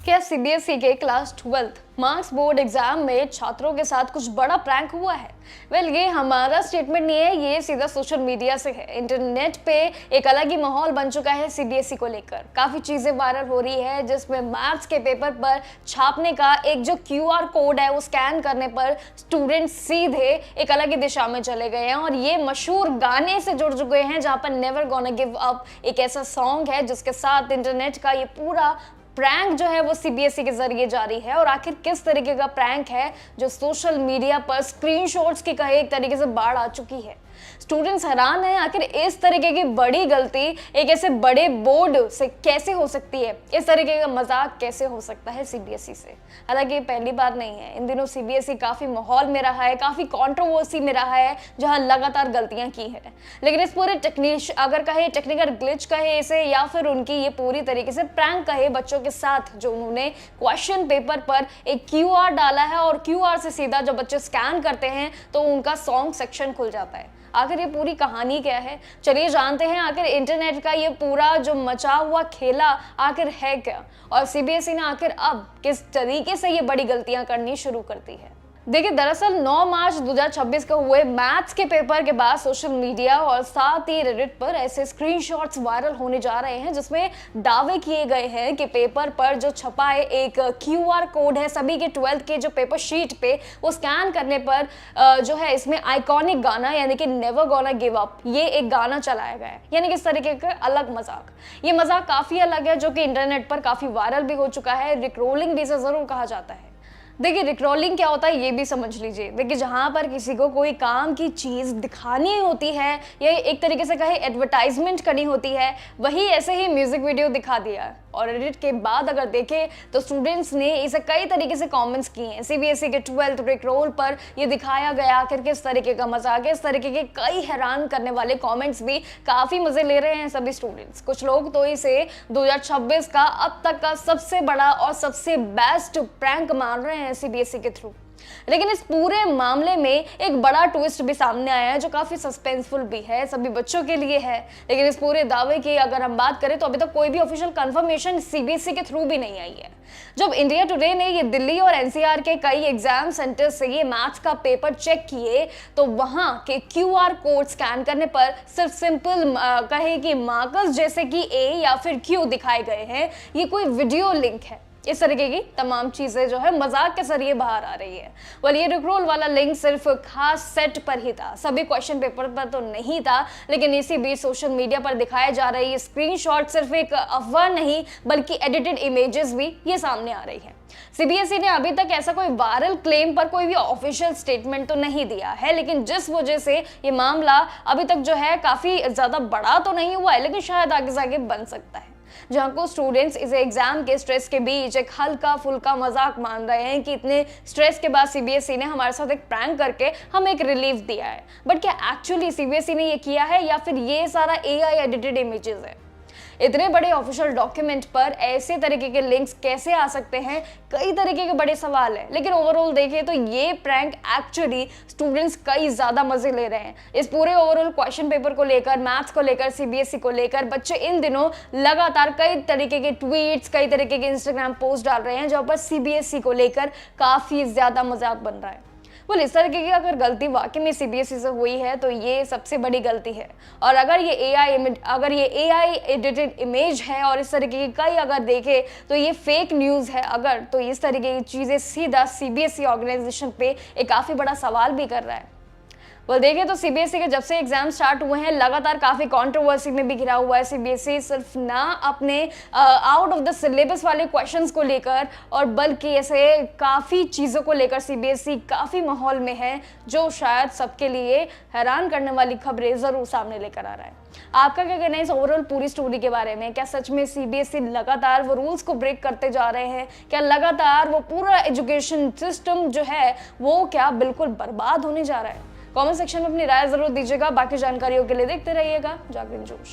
क्या सीबीएसई के class 12th marks board exam में छात्रों के साथ कुछ बड़ा प्रैंक हुआ है? ये हमारा स्टेटमेंट नहीं है, ये सीधा सोशल मीडिया से है। इंटरनेट पे एक अलग ही माहौल बन चुका है सीबीएसई को लेकर। काफी चीजें वायरल हो रही है, जिसमें मैथ्स के पेपर पर छापने का एक जो क्यूआर कोड है वो स्कैन करने पर स्टूडेंट सीधे एक अलग ही दिशा में चले गए हैं और ये मशहूर गाने से जुड़ चुके हैं, जहां पर नेवर गोना गिव अप एक ऐसा सॉन्ग है जिसके साथ इंटरनेट का ये पूरा प्रैंक जो है वो सीबीएसई के जरिए जारी है। और आखिर किस तरीके का प्रैंक है जो सोशल मीडिया पर स्क्रीनशॉट्स की कहे एक तरीके से बाढ़ आ चुकी है। स्टूडेंट्स हैरान हैं, आखिर इस तरीके की बड़ी गलती एक ऐसे बड़े बोर्ड से कैसे हो सकती है, इस तरीके का मजाक कैसे हो सकता है सीबीएसई से। हालांकि पहली बार नहीं है, इन दिनों सीबीएसई काफी माहौल में रहा है, काफी कंट्रोवर्सी में रहा है, जहां लगातार गलतियां की है। लेकिन इस पूरे टेक्निकल ग्लिच कहे इसे, या फिर उनकी ये पूरी तरीके से प्रैंक कहे बच्चों के साथ, जो उन्होंने क्वेश्चन पेपर पर एक क्यूआर डाला है और क्यूआर से सीधा जब बच्चे स्कैन करते हैं तो उनका सॉन्ग सेक्शन खुल जाता है। आखिर ये पूरी कहानी क्या है, चलिए जानते हैं। आखिर इंटरनेट का ये पूरा जो मचा हुआ खेला आखिर है क्या, और सीबीएसई ने आखिर अब किस तरीके से ये बड़ी गलतियां करनी शुरू करती है। देखिए, दरअसल 9 मार्च 2026 को हुए मैथ्स के पेपर के बाद सोशल मीडिया और साथ ही रेडिट पर ऐसे स्क्रीनशॉट्स वायरल होने जा रहे हैं, जिसमें दावे किए गए हैं कि पेपर पर जो छपा है एक क्यूआर कोड है सभी के 12th के जो पेपर शीट पे, वो स्कैन करने पर जो है इसमें आइकॉनिक गाना यानी कि नेवर गोना गिव अप ये एक गाना चलाया गया है। यानी कि इस तरीके का अलग मजाक, ये मजाक काफी अलग है, जो कि इंटरनेट पर काफी वायरल भी हो चुका है। रिक्रोलिंग भी इसे जरूर कहा जाता है। देखिए, रिक्रोलिंग क्या होता है ये भी समझ लीजिए। देखिए, जहां पर किसी को कोई काम की चीज दिखानी होती है या एक तरीके से कहे एडवर्टाइजमेंट करनी होती है, वही ऐसे ही म्यूजिक वीडियो दिखा दिया। और एडिट के बाद अगर देखें तो स्टूडेंट्स ने इसे कई तरीके से कमेंट्स किए हैं। सीबीएसई के 12th रिक्रोल पर ये दिखाया गया आखिर किस तरीके का मजाक है। इस तरीके के कई हैरान करने वाले कमेंट्स भी काफी मजे ले रहे हैं सभी स्टूडेंट्स। कुछ लोग तो इसे 2026 का अब तक का सबसे बड़ा और सबसे बेस्ट प्रैंक मान रहे हैं सीबीएसई के थ्रू। लेकिन इस पूरे मामले में एक बड़ा ट्विस्ट भी सामने आया है, जो काफी सस्पेंसफुल भी है, सभी बच्चों के लिए है। लेकिन इस पूरे दावे की अगर हम बात करें तो अभी तक कोई भी ऑफिशियल कंफर्मेशन सीबीएसई के थ्रू भी नहीं आई है। जब इंडिया टुडे ने ये दिल्ली और एनसीआर के कई एग्जाम सेंटर से ये मैथ्स का पेपर चेक किए, तो वहां के क्यूआर कोड स्कैन करने पर सिर्फ सिंपल कहे कि मार्कर्स जैसे कि ए या फिर क्यू दिखाए गए हैं, ये कोई वीडियो लिंक है। इस तरीके की तमाम चीजें जो है मजाक के जरिए बाहर आ रही है। ये रिक्रोल वाला लिंक सिर्फ खास सेट पर ही था, सभी क्वेश्चन पेपर पर तो नहीं था। लेकिन इसी बीच सोशल मीडिया पर दिखाए जा रही ये स्क्रीनशॉट सिर्फ एक अफवाह नहीं बल्कि एडिटेड इमेजेस भी ये सामने आ रही है। सीबीएसई ने अभी तक ऐसा कोई वायरल क्लेम पर कोई भी ऑफिशियल स्टेटमेंट तो नहीं दिया है, लेकिन जिस वजह से ये मामला अभी तक जो है काफी ज्यादा बड़ा तो नहीं हुआ है, लेकिन शायद आगे जाके बन सकता है। जहां को स्टूडेंट्स इसे एग्जाम के स्ट्रेस के बीच एक हल्का फुल्का मजाक मान रहे हैं कि इतने स्ट्रेस के बाद सीबीएसई ने हमारे साथ एक प्रैंक करके हमें एक रिलीफ दिया है। बट क्या एक्चुअली सीबीएसई ने ये किया है, या फिर ये सारा एआई एडिटेड इमेजेस है? इतने बड़े ऑफिशियल डॉक्यूमेंट पर ऐसे तरीके के लिंक्स कैसे आ सकते हैं, कई तरीके के बड़े सवाल है। लेकिन ओवरऑल देखें तो ये प्रैंक एक्चुअली स्टूडेंट्स कई ज्यादा मजे ले रहे हैं। इस पूरे ओवरऑल क्वेश्चन पेपर को लेकर, मैथ्स को लेकर, सीबीएसई को लेकर बच्चे इन दिनों लगातार कई तरीके के ट्वीट्स, कई तरीके के इंस्टाग्राम पोस्ट डाल रहे हैं, जहां पर सीबीएसई को लेकर काफी ज्यादा मजाक बन रहा है। इस तरीके की अगर गलती वाकई में सीबीएसई से हुई है तो ये सबसे बड़ी गलती है। और अगर ये एआई एडिटेड इमेज है और इस तरीके की कई अगर देखे तो ये फेक न्यूज़ है अगर, तो इस तरीके की चीज़ें सीधा सीबीएसई ऑर्गेनाइजेशन पे एक काफ़ी बड़ा सवाल भी कर रहा है। देखें तो सीबीएसई के जब से एग्जाम स्टार्ट हुए हैं लगातार काफी कंट्रोवर्सी में भी घिरा हुआ है। सीबीएसई सिर्फ ना अपने आउट ऑफ द सिलेबस वाले क्वेश्चंस को लेकर, और बल्कि ऐसे काफी चीजों को लेकर सीबीएसई काफी माहौल में है, जो शायद सबके लिए हैरान करने वाली खबरें जरूर सामने लेकर आ रहा है। आपका क्या कहना है इस ओवरऑल पूरी स्टोरी के बारे में? क्या सच में सीबीएसई लगातार वो रूल्स को ब्रेक करते जा रहे हैं? क्या लगातार वो पूरा एजुकेशन सिस्टम जो है वो क्या बिल्कुल बर्बाद होने जा रहा है? कमेंट सेक्शन में अपनी राय जरूर दीजिएगा। बाकी जानकारियों के लिए देखते रहिएगा जागरण जोश।